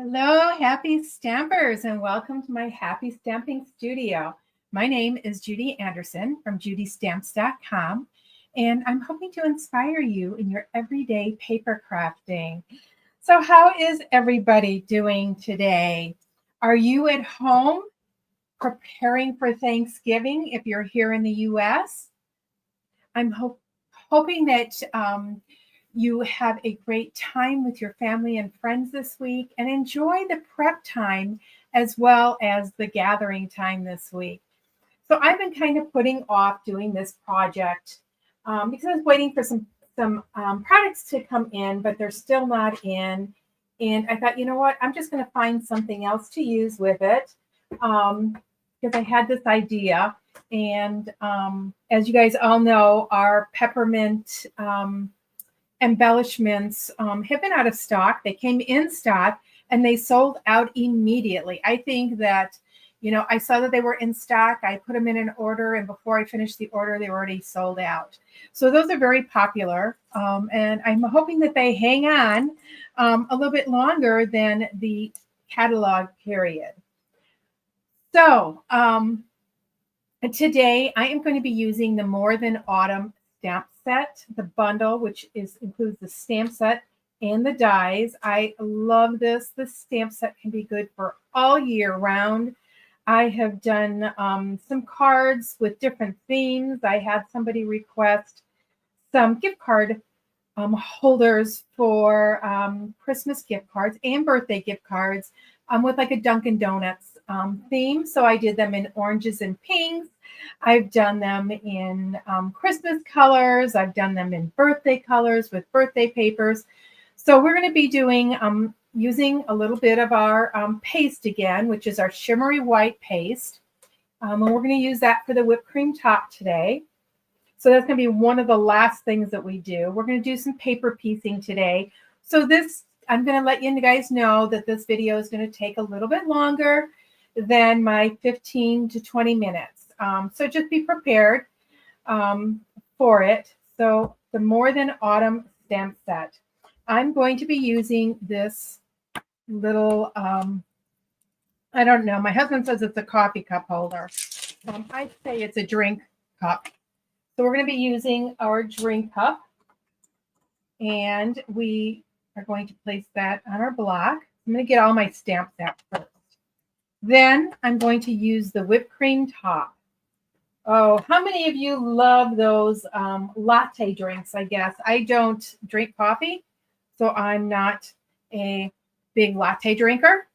Hello, happy stampers, and welcome to my happy stamping studio. My name is Judi Anderson from judistamps.com, and I'm hoping to inspire you in your everyday paper crafting. So, how is everybody doing today? Are you at home preparing for Thanksgiving if you're here in the US? I'm hoping that you have a great time with your family and friends this week and enjoy the prep time as well as the gathering time this week. So I've been kind of putting off doing this project because I was waiting for some products to come in, but they're still not in. And I thought, you know what, I'm just going to find something else to use with it because I had this idea. And as you guys all know, our peppermint embellishments have been out of stock. They came in stock and they sold out immediately. I think that, I saw that they were in stock. I put them in an order, and before I finished the order, they were already sold out. So those are very popular. And I'm hoping that they hang on a little bit longer than the catalog period. So today I am going to be using the More Than Autumn stamp set, the bundle, which includes the stamp set and the dies. I love this. This stamp set can be good for all year round. I have done some cards with different themes. I had somebody request some gift card holders for Christmas gift cards and birthday gift cards with like a Dunkin' Donuts theme. So I did them in oranges and pinks. I've done them in Christmas colors. I've done them in birthday colors with birthday papers. So we're going to be doing using a little bit of our paste again, which is our shimmery white paste. And we're going to use that for the whipped cream top today. So that's going to be one of the last things that we do. We're going to do some paper piecing today. So I'm going to let you guys know that this video is going to take a little bit longer than my 15 to 20 minutes. So just be prepared for it. So the More Than Autumn stamp set. I'm going to be using this little, I don't know. My husband says it's a coffee cup holder. I say it's a drink cup. So we're going to be using our drink cup. And we are going to place that on our block. I'm going to get all my stamps out first. Then I'm going to use the whipped cream top. Oh, how many of you love those latte drinks, I guess? I don't drink coffee, so I'm not a big latte drinker.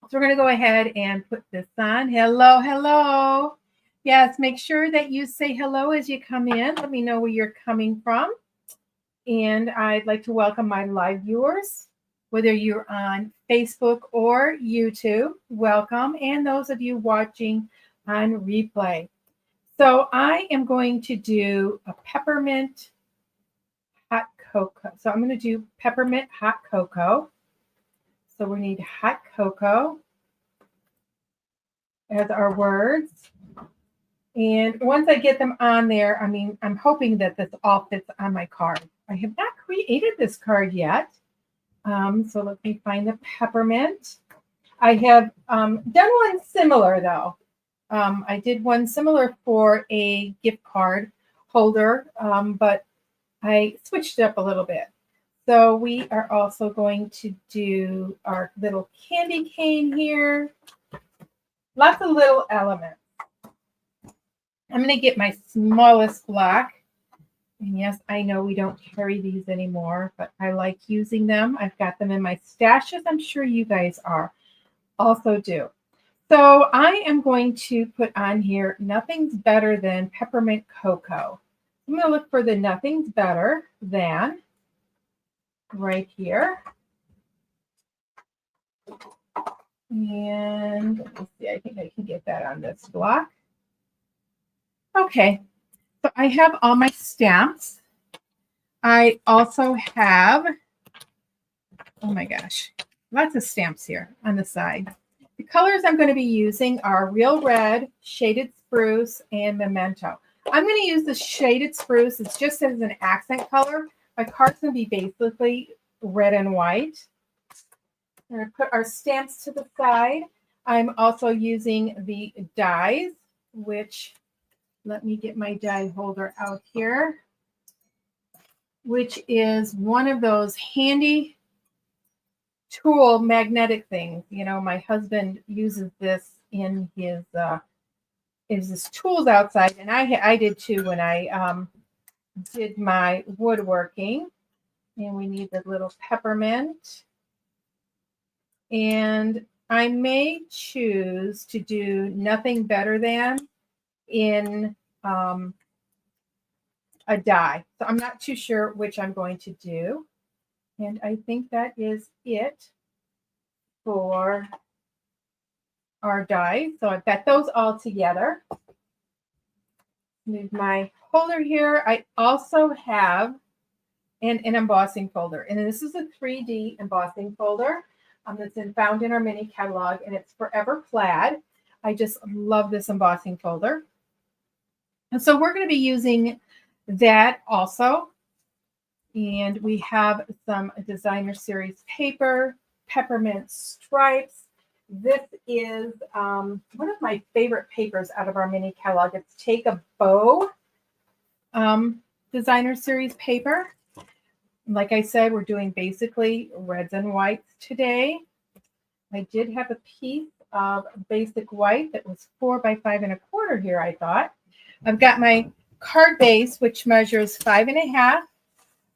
So we're going to go ahead and put this on. Hello, hello. Yes, make sure that you say hello as you come in. Let me know where you're coming from. And I'd like to welcome my live viewers, whether you're on Facebook or YouTube, welcome. And those of you watching on replay. So I am going to do a peppermint hot cocoa. So I'm going to do peppermint hot cocoa. So we need hot cocoa as our words. And once I get them on there, I'm hoping that this all fits on my card. I have not created this card yet. So let me find the peppermint. I have done one similar though. I did one similar for a gift card holder, but I switched it up a little bit. So we are also going to do our little candy cane here. Lots of little elements. I'm going to get my smallest block. And yes, I know we don't carry these anymore, but I like using them. I've got them in my stashes. I'm sure you guys also do. So I am going to put on here Nothing's Better Than Peppermint Cocoa. I'm going to look for the Nothing's Better Than right here. And let me see, I think I can get that on this block. Okay, so I have all my stamps. I also have, oh my gosh, lots of stamps here on the side. The colors I'm going to be using are Real Red, Shaded Spruce, and Memento. I'm going to use the Shaded Spruce. It's just as an accent color. My card's going to be basically red and white. We're going to put our stamps to the side. I'm also using the dies, which, let me get my die holder out here, which is one of those handy tool magnetic things. You know, my husband uses this in his tools outside, and I did too when I did my woodworking. And we need the little peppermint. And I may choose to do nothing better than in a die. So I'm not too sure which I'm going to do. And I think that is it for our die. So I've got those all together. Move my holder here. I also have an embossing folder. And this is a 3D embossing folder that's found in our mini catalog, and it's Forever Plaid. I just love this embossing folder. And so we're going to be using that also. And we have some designer series paper, peppermint stripes. This is one of my favorite papers out of our mini catalog. It's Take a Bow designer series paper. Like I said, we're doing basically reds and whites today. I did have a piece of basic white that was 4 by 5 1/4 here, I thought. I've got my card base, which measures 5 1/2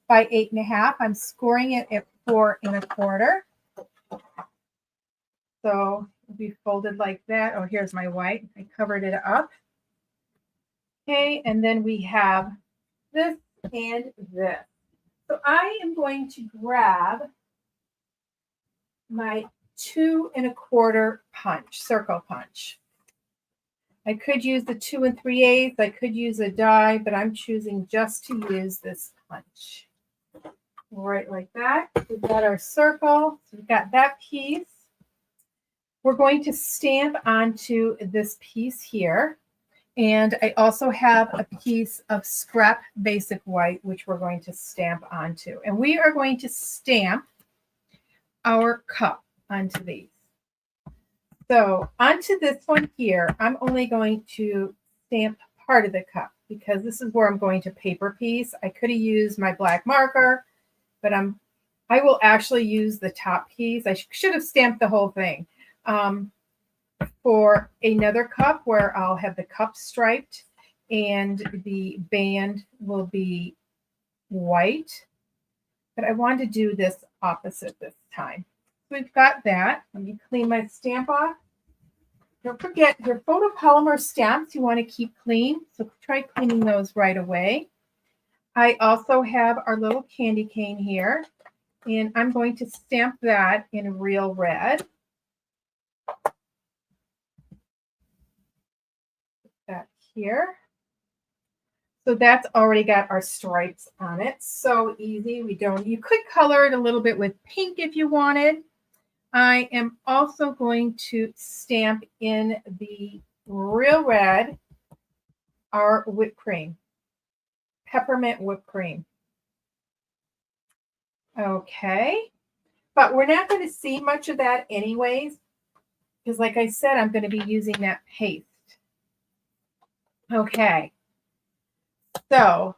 by 8 1/2. I'm scoring it at 4 1/4. So it'll be folded like that. Oh, here's my white. I covered it up. Okay, and then we have this and this. So I am going to grab my 2 1/4 punch, circle punch. I could use the 2 3/8. I could use a die, but I'm choosing just to use this punch. Right like that. We've got our circle. So we've got that piece. We're going to stamp onto this piece here. And I also have a piece of scrap basic white, which we're going to stamp onto. And we are going to stamp our cup onto these. So onto this one here, I'm only going to stamp part of the cup because this is where I'm going to paper piece. I could have used my black marker, but I will actually use the top piece. I should have stamped the whole thing. For another cup where I'll have the cup striped and the band will be white. But I wanted to do this opposite this time. We've got that. Let me clean my stamp off. Don't forget your photopolymer stamps you want to keep clean. So try cleaning those right away. I also have our little candy cane here. And I'm going to stamp that in real red. That here. So that's already got our stripes on it. So easy. You could color it a little bit with pink if you wanted. I am also going to stamp in the real red our whipped cream, peppermint whipped cream. Okay. But we're not going to see much of that anyways, because like I said, I'm going to be using that paste. Okay, so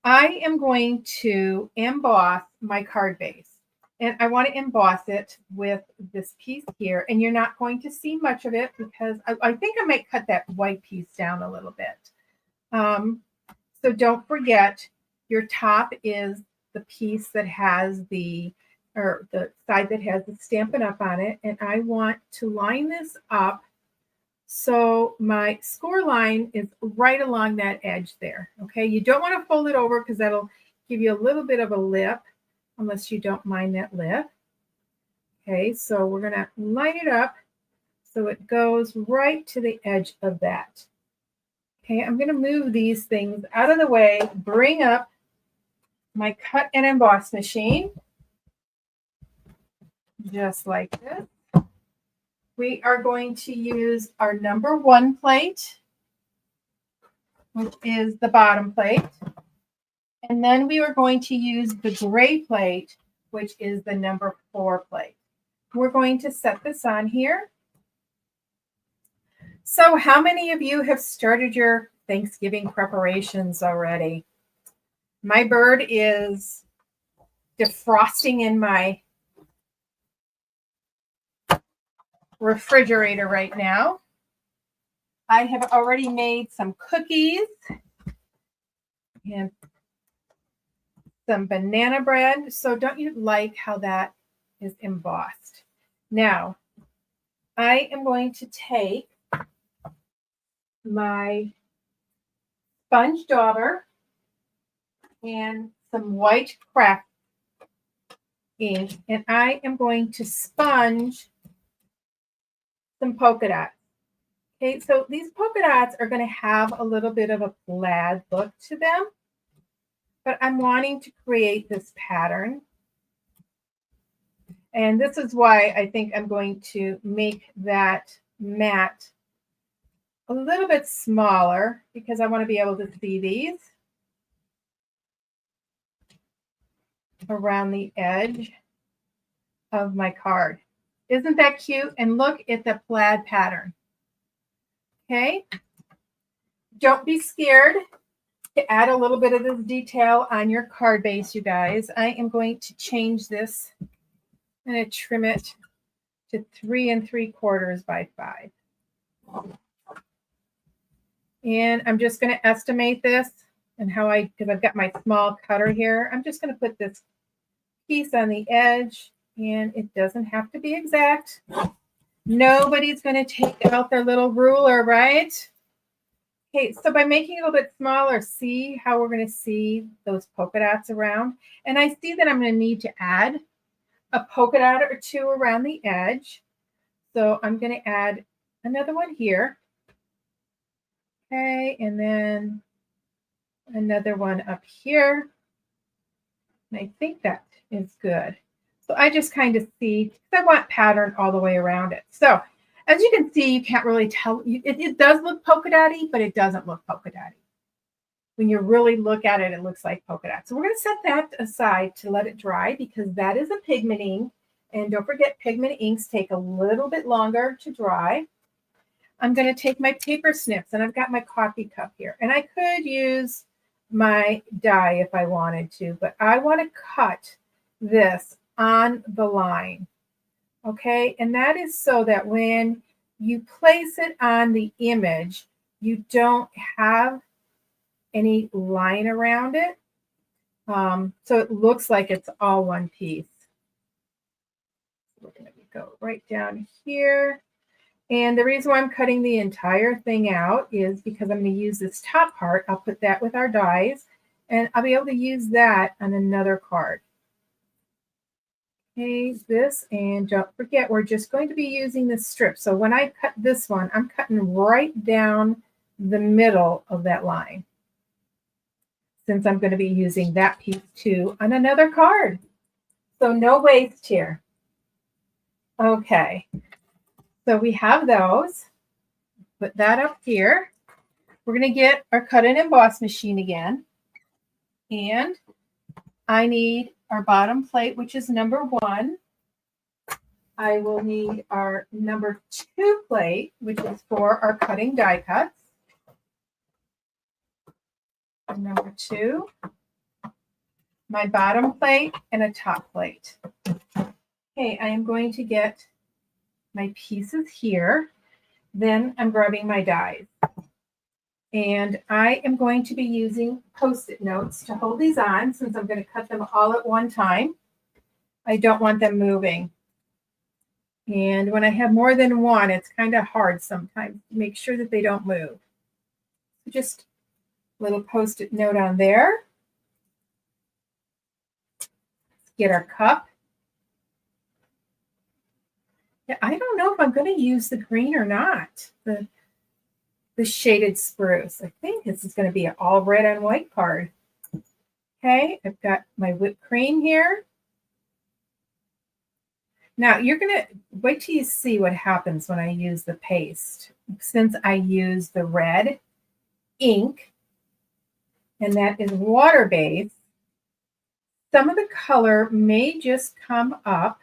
I am going to emboss my card base. And I want to emboss it with this piece here. And you're not going to see much of it because I think I might cut that white piece down a little bit. So don't forget, your top is the piece that has the side that has the Stampin' Up! On it. And I want to line this up so my score line is right along that edge there. Okay, you don't want to fold it over because that'll give you a little bit of a lip, unless you don't mind that lip. Okay, so we're going to line it up so it goes right to the edge of that. Okay, I'm going to move these things out of the way, bring up my cut and emboss machine, just like this. We are going to use our number 1 plate, which is the bottom plate. And then we are going to use the gray plate, which is the number 4 plate. we're going to set this on here. So how many of you have started your Thanksgiving preparations already? My bird is defrosting in my refrigerator right now. I have already made some cookies and some banana bread. So don't you like how that is embossed? Now, I am going to take my sponge dauber and some white craft ink, and I am going to sponge some polka dots. Okay, so these polka dots are going to have a little bit of a plaid look to them, but I'm wanting to create this pattern. And this is why I think I'm going to make that mat a little bit smaller, because I want to be able to see these around the edge of my card. Isn't that cute? And look at the plaid pattern. Okay. Don't be scared to add a little bit of this detail on your card base, you guys. I am going to change this. I'm going to trim it to 3 3/4 by 5. And I'm just going to estimate this and how because I've got my small cutter here, I'm just going to put this piece on the edge, and it doesn't have to be exact. Nobody's going to take out their little ruler, right? Okay, so by making it a little bit smaller, see how we're going to see those polka dots around? And I see that I'm going to need to add a polka dot or two around the edge. So I'm going to add another one here. Okay, and then another one up here. And I think that is good. So I just kind of see, because I want pattern all the way around it. So as you can see, you can't really tell. It does look polka dotty, but it doesn't look polka dotty. When you really look at it, it looks like polka dots. So we're going to set that aside to let it dry, because that is a pigment ink. And don't forget, pigment inks take a little bit longer to dry. I'm going to take my paper snips, and I've got my coffee cup here. And I could use my die if I wanted to, but I want to cut this on the line. Okay, and that is so that when you place it on the image, you don't have any line around it. So it looks like it's all one piece. We're going to go right down here. And the reason why I'm cutting the entire thing out is because I'm going to use this top part. I'll put that with our dies, and I'll be able to use that on another card. Okay, this, and don't forget, we're just going to be using this strip. So when I cut this one, I'm cutting right down the middle of that line, since I'm going to be using that piece too on another card. So no waste here. Okay, so we have those. Put that up here. We're going to get our cut and emboss machine again. And I need our bottom plate, which is number 1. I will need our number 2 plate, which is for our cutting die cuts. Number 2, my bottom plate, and a top plate. Okay, I am going to get my pieces here. Then I'm grabbing my dies. And I am going to be using Post-it notes to hold these on, since I'm going to cut them all at one time. I don't want them moving. And when I have more than one, it's kind of hard sometimes to make sure that they don't move. Just a little Post-it note on there. Let's get our cup. Yeah, I don't know if I'm going to use the green or not. The shaded spruce. I think this is going to be an all red on white card. Okay, I've got my whipped cream here. Now you're going to wait till you see what happens when I use the paste. Since I use the red ink, and that is water-based, some of the color may just come up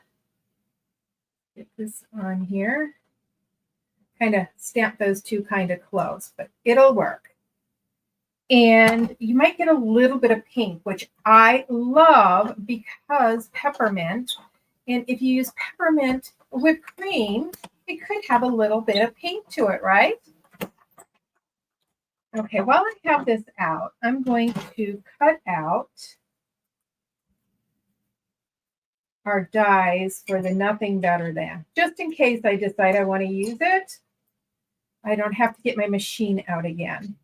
Get this on here. Kind of stamp those two kind of close, but it'll work. And you might get a little bit of pink, which I love because peppermint. And if you use peppermint whipped cream, it could have a little bit of pink to it, right? Okay, while I have this out, I'm going to cut out our dies for the nothing better than. Just in case I decide I want to use it, I don't have to get my machine out again.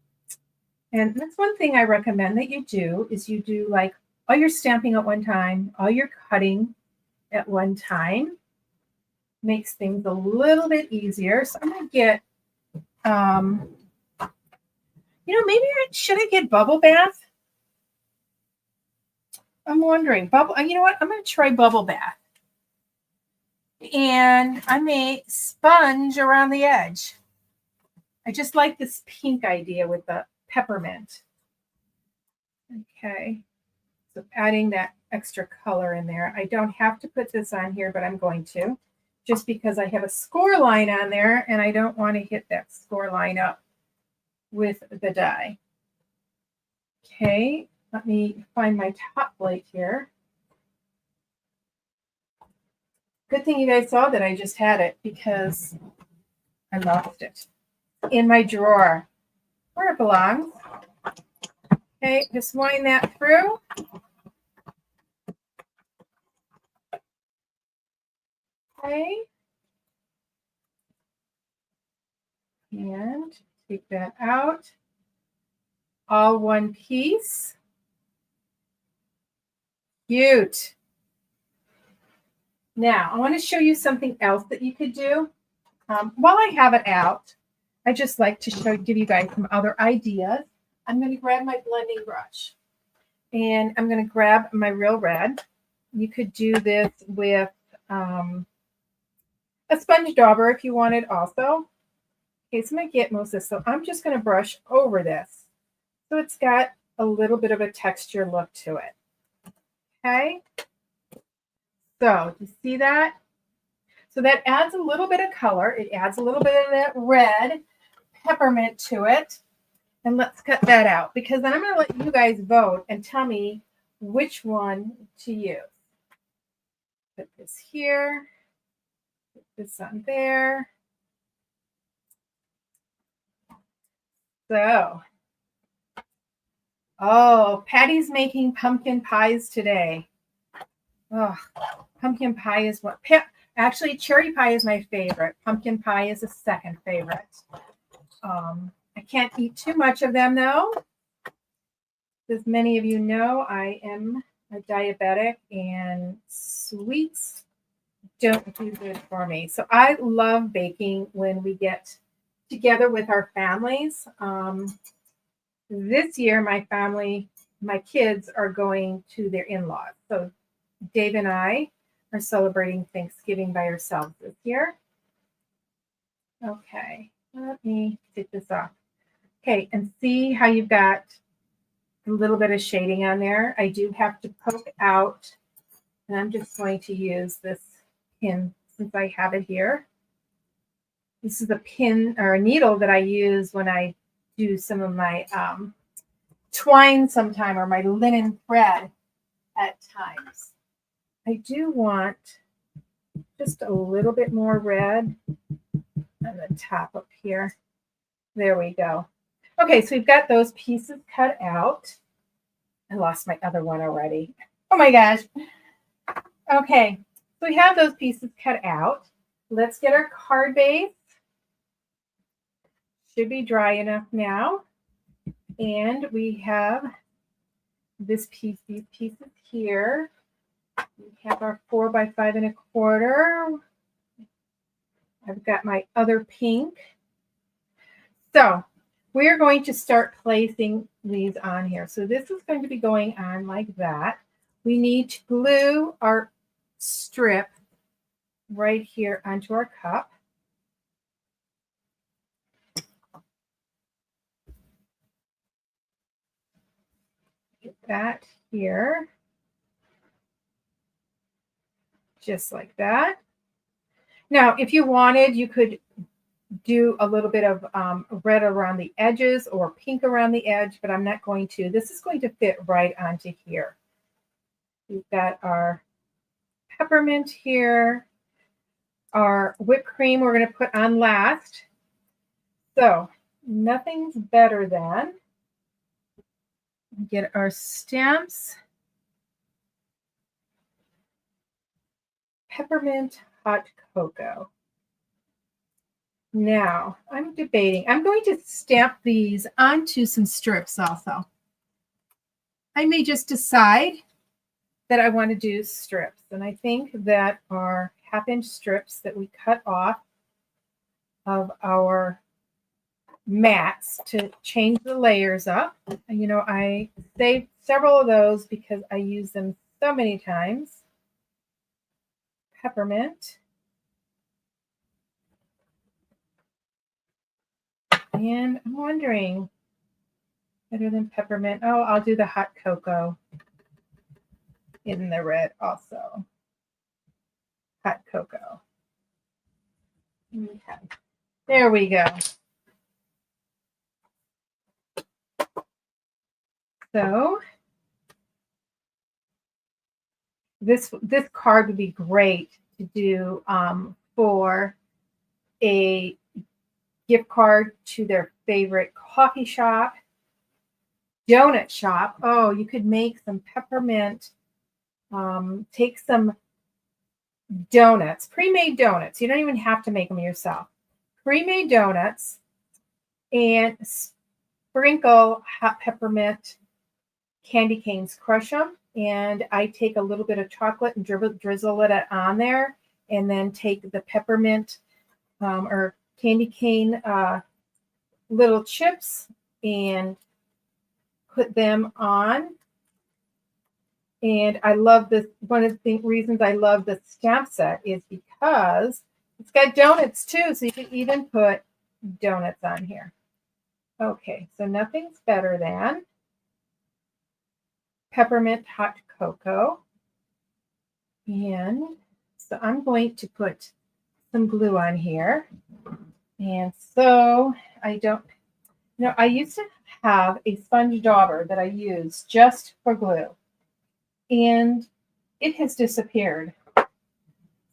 And that's one thing I recommend that you do is you do like all your stamping at one time, all your cutting at one time. Makes things a little bit easier. So I'm going to get, maybe should I get bubble bath? I'm wondering. You know what? I'm going to try bubble bath. And I may sponge around the edge. I just like this pink idea with the peppermint. Okay. So adding that extra color in there. I don't have to put this on here, but I'm going to. Just because I have a score line on there and I don't want to hit that score line up with the die. Okay, let me find my top plate here. Good thing you guys saw that I just had it because I lost it in my drawer where it belongs. Okay, just wind that through. Okay. And take that out. All one piece. Cute. Now, I want to show you something else that you could do. While I have it out, I just like to give you guys some other ideas. I'm going to grab my blending brush. And I'm going to grab my Real Red. You could do this with a sponge dauber if you wanted also. Okay, so I'm going to get most of this. So I'm just going to brush over this. So it's got a little bit of a texture look to it. Okay. So you see that? So that adds a little bit of color. It adds a little bit of that red peppermint to it. And let's cut that out because then I'm going to let you guys vote and tell me which one to use. Put this here. Put this on there. So, Patty's making pumpkin pies today. Oh, pumpkin pie is what? Actually, cherry pie is my favorite. Pumpkin pie is a second favorite. I can't eat too much of them, though. As many of you know, I am a diabetic, and sweets don't do good for me. So I love baking when we get together with our families. This year, my kids are going to their in-laws. So Dave and I are celebrating Thanksgiving by ourselves this year. Okay, let me take this off. Okay, and see how you've got a little bit of shading on there. I do have to poke out, and I'm just going to use this pin since I have it here. This is a pin or a needle that I use when I do some of my twine sometime or my linen thread at times. I do want just a little bit more red on the top up here. There we go. Okay, so we've got those pieces cut out. I lost my other one already. Oh my gosh. Okay, so we have those pieces cut out. Let's get our card base. Should be dry enough now. And we have these pieces here. We have our 4 by 5 1/4. I've got my other pink. So we're going to start placing these on here. So this is going to be going on like that. We need to glue our strip right here onto our cup. Get that here. Just like that. Now, if you wanted, you could do a little bit of red around the edges or pink around the edge, but I'm not going to. This is going to fit right onto here. We've got our peppermint here, our whipped cream we're going to put on last. So nothing's better than get our stamps, peppermint hot cocoa. Now, I'm debating. I'm going to stamp these onto some strips also. I may just decide that I want to do strips. And I think that our 1/2-inch strips that we cut off of our mats to change the layers up. You know, I saved several of those because I use them so many times. Peppermint. And I'm wondering, better than peppermint. Oh, I'll do the hot cocoa in the red also. Hot cocoa. Okay. There we go. So this card would be great to do for a gift card to their favorite coffee shop, donut shop. Oh, you could make some peppermint, take some donuts, pre-made donuts. You don't even have to make them yourself. Pre-made donuts and sprinkle hot peppermint candy canes, crush them. And I take a little bit of chocolate and drizzle it on there. And then take the peppermint or candy cane little chips and put them on. And I love this. One of the reasons I love the stamp set is because it's got donuts too. So you can even put donuts on here. Okay, so nothing's better than peppermint hot cocoa. And so I'm going to put some glue on here. And so I don't, you know, I used to have a sponge dauber that I use just for glue. And it has disappeared.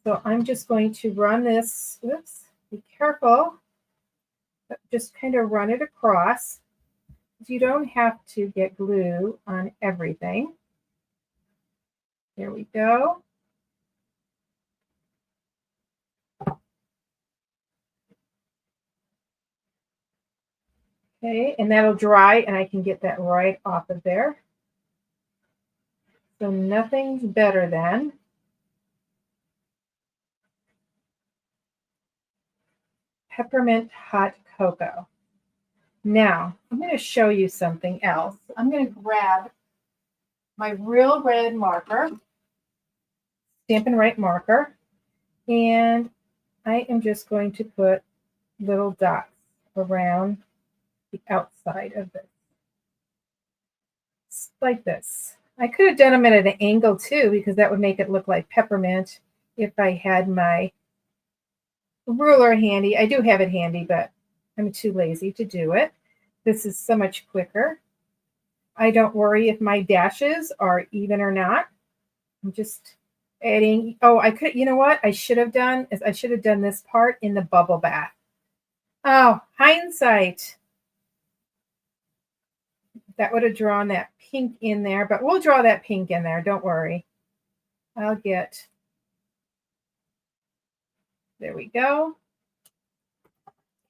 So I'm just going to run this, oops, be careful, but just kind of run it across. You don't have to get glue on everything. There we go. Okay, and that'll dry and I can get that right off of there. So nothing's better than peppermint hot cocoa. Now, I'm going to show you something else. I'm going to grab my real red marker, Stampin' Right marker, and I am just going to put little dots around the outside of this. Like this. I could have done them at an angle too, because that would make it look like peppermint if I had my ruler handy. I do have it handy, but I'm too lazy to do it. This is so much quicker. I don't worry if my dashes are even or not. I'm just adding. Oh, I could, you know what I should have done is I should have done this part in the bubble bath. Oh, hindsight. That would have drawn that pink in there, but we'll draw that pink in there. Don't worry. I'll get, there we go.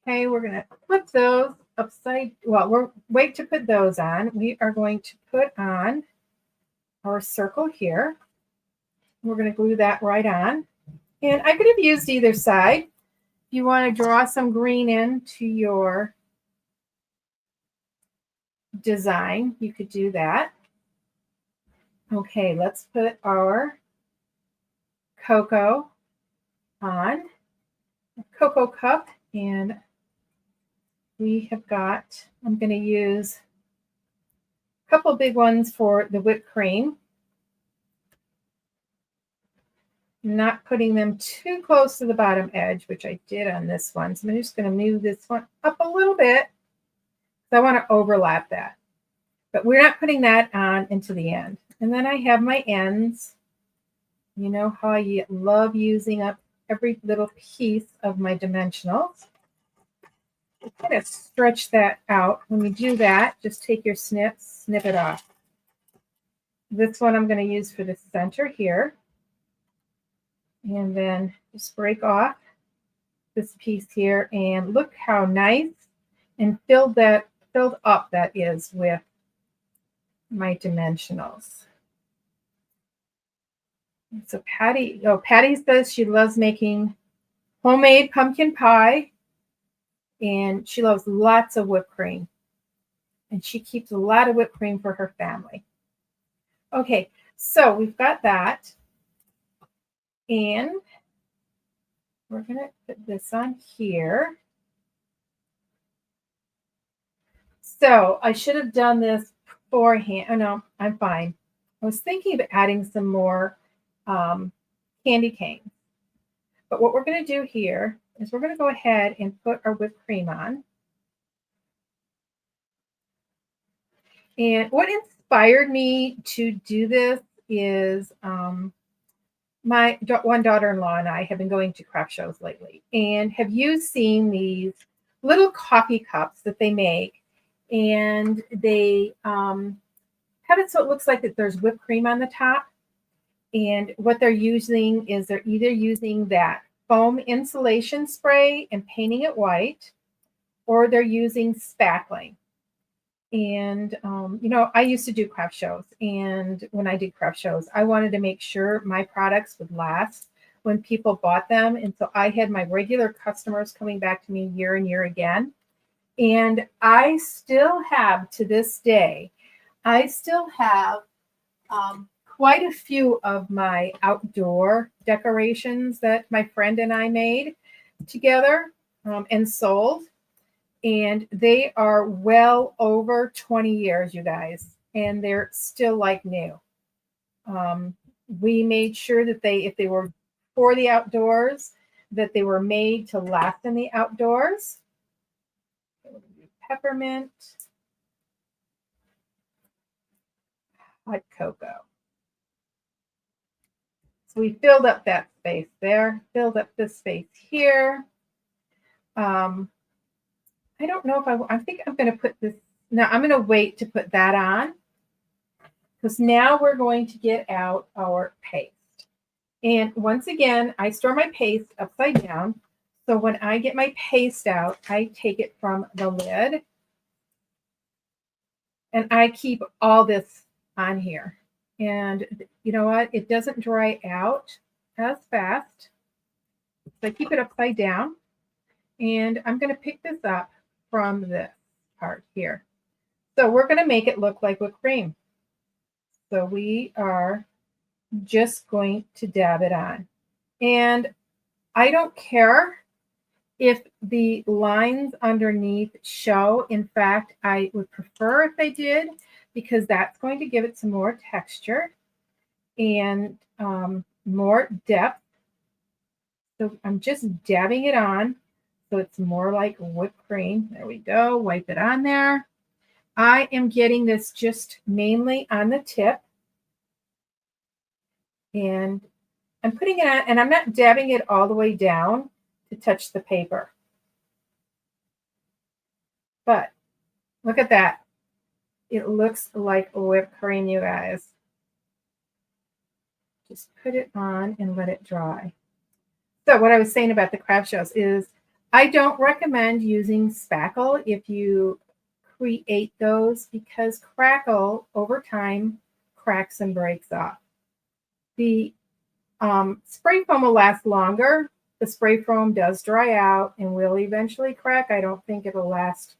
Okay, we're going to put those upside, well, we're wait to put those on. We are going to put on our circle here. We're going to glue that right on. And I could have used either side. If you want to draw some green into your design, you could do that. Okay, let's put our cocoa on, a cocoa cup, and we have got, I'm going to use a couple big ones for the whipped cream. not putting them too close to the bottom edge, which I did on this one. So I'm just going to move this one up a little bit. So I want to overlap that. But we're not putting that on into the end. And then I have my ends. You know how I love using up every little piece of my dimensionals. Kind of stretch that out. When you do that, just take your snip it off. This one I'm going to use for the center here. And then just break off this piece here. And look how nice and filled up that is with my dimensionals. So Patty says she loves making homemade pumpkin pie, and she loves lots of whipped cream. And she keeps a lot of whipped cream for her family. Okay, so we've got that. And we're going to put this on here. So I should have done this beforehand. Oh, no, I'm fine. I was thinking of adding some more candy canes. But what we're going to do here is we're going to go ahead and put our whipped cream on. And what inspired me to do this is my one daughter-in-law and I have been going to craft shows lately. And have you seen these little coffee cups that they make? And they have it so it looks like that there's whipped cream on the top. And what they're using is they're either using that foam insulation spray and painting it white, or they're using spackling. And, you know, I used to do craft shows. And when I did craft shows, I wanted to make sure my products would last when people bought them. And so I had my regular customers coming back to me year and year again. And I still have, to this day, I still have quite a few of my outdoor decorations that my friend and I made together and sold. And they are well over 20 years, you guys, and they're still like new. We made sure that if they were for the outdoors, that they were made to last in the outdoors. Peppermint, hot cocoa. So we filled up that space there, filled up this space here. I don't know if I think I'm going to put this, now I'm going to wait to put that on, because now we're going to get out our paste. And once again, I store my paste upside down. So when I get my paste out, I take it from the lid and I keep all this on here. And you know what? It doesn't dry out as fast. So I keep it upside down, and I'm going to pick this up from this part here. So we're going to make it look like whipped cream. So we are just going to dab it on. And I don't care if the lines underneath show. In fact, I would prefer if they did, because that's going to give it some more texture and more depth. So I'm just dabbing it on so it's more like whipped cream. There we go. Wipe it on there. I am getting this just mainly on the tip. And I'm putting it on, and I'm not dabbing it all the way down to touch the paper. But look at that. It looks like whipped cream, you guys. Just put it on and let it dry. So what I was saying about the craft shows is I don't recommend using spackle if you create those, because crackle over time cracks and breaks off. The spray foam will last longer. The spray foam does dry out and will eventually crack. I don't think it'll last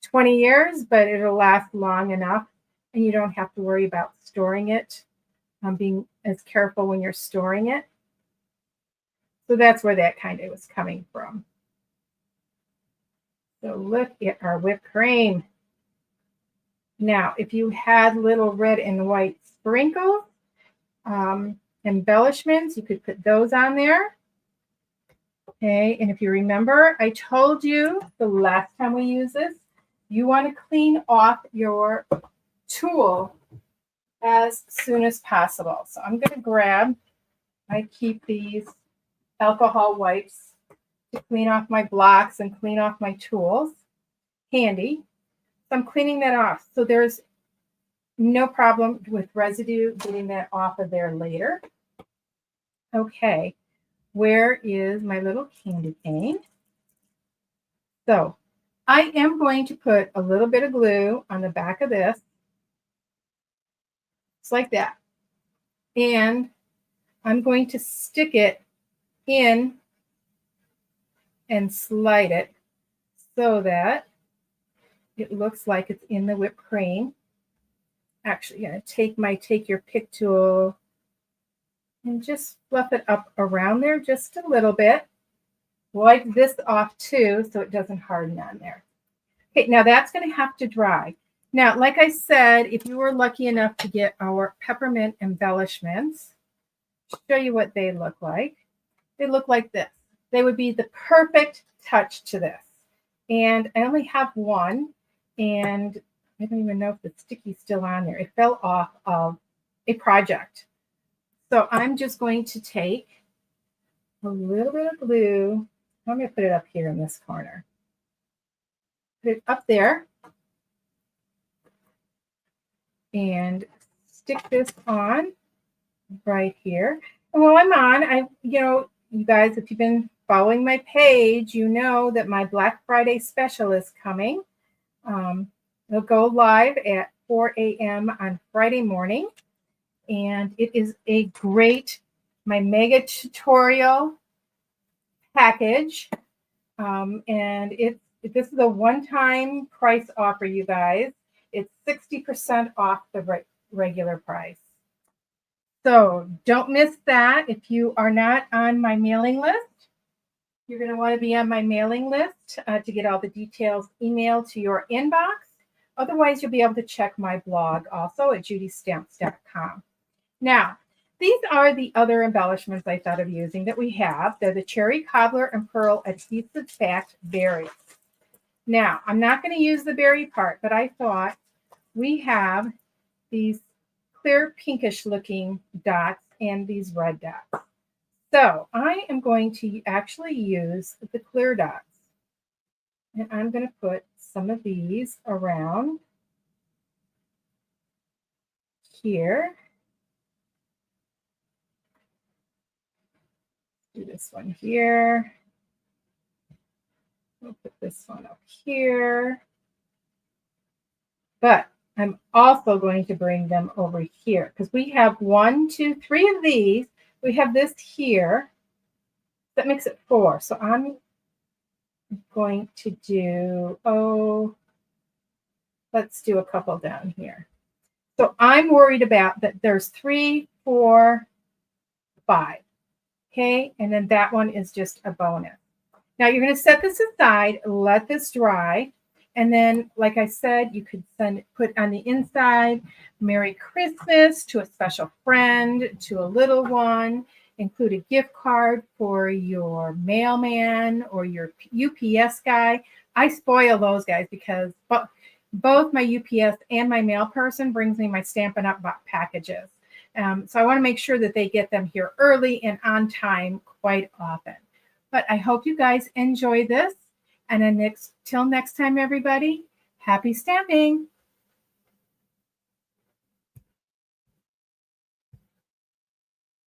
20 years, but it'll last long enough, and you don't have to worry about storing it, being as careful when you're storing it. So that's where that kind of was coming from. So look at our whipped cream. Now, if you had little red and white sprinkles, embellishments, you could put those on there. Okay, and if you remember, I told you the last time we used this, you want to clean off your tool as soon as possible. So I'm going to grab, I keep these alcohol wipes to clean off my blocks and clean off my tools handy. So I'm cleaning that off. So there's no problem with residue getting that off of there later. Okay, where is my little candy cane? So I am going to put a little bit of glue on the back of this. Just like that. And I'm going to stick it in and slide it so that it looks like it's in the whipped cream. Actually, I'm going to take your pick tool and just fluff it up around there just a little bit. Wipe this off too so it doesn't harden on there. Okay, now that's going to have to dry. Now, like I said, if you were lucky enough to get our peppermint embellishments, I'll show you what they look like. They look like this. They would be the perfect touch to this. And I only have one, and I don't even know if the sticky's still on there. It fell off of a project. So I'm just going to take a little bit of glue. I'm going to put it up here in this corner. Put it up there. And stick this on right here. And while I'm on, you guys, if you've been following my page, you know that my Black Friday special is coming. It'll go live at 4 a.m. on Friday morning. And it is a great, my mega tutorial package. And this is a one-time price offer, you guys. It's 60% off the regular price. So don't miss that. If you are not on my mailing list, you're going to want to be on my mailing list to get all the details emailed to your inbox. Otherwise, you'll be able to check my blog also at judistamps.com. Now, these are the other embellishments I thought of using that we have. They're the cherry cobbler and pearl adhesive backed berries. Now, I'm not going to use the berry part, but I thought we have these clear pinkish looking dots and these red dots. So I am going to actually use the clear dots. And I'm going to put some of these around here. Do this one here. We'll put this one up here. But I'm also going to bring them over here because we have 1, 2, 3 of these. We have this here. That makes it 4. So I'm going to do, let's do a couple down here. So I'm worried about that there's 3, 4, 5. Okay, and then that one is just a bonus. Now you're going to set this aside, let this dry. And then, like I said, you could put on the inside, Merry Christmas to a special friend, to a little one, include a gift card for your mailman or your UPS guy. I spoil those guys because both my UPS and my mail person brings me my Stampin' Up! Packages. So I want to make sure that they get them here early and on time quite often. But I hope you guys enjoy this. And then till next time, everybody, happy stamping.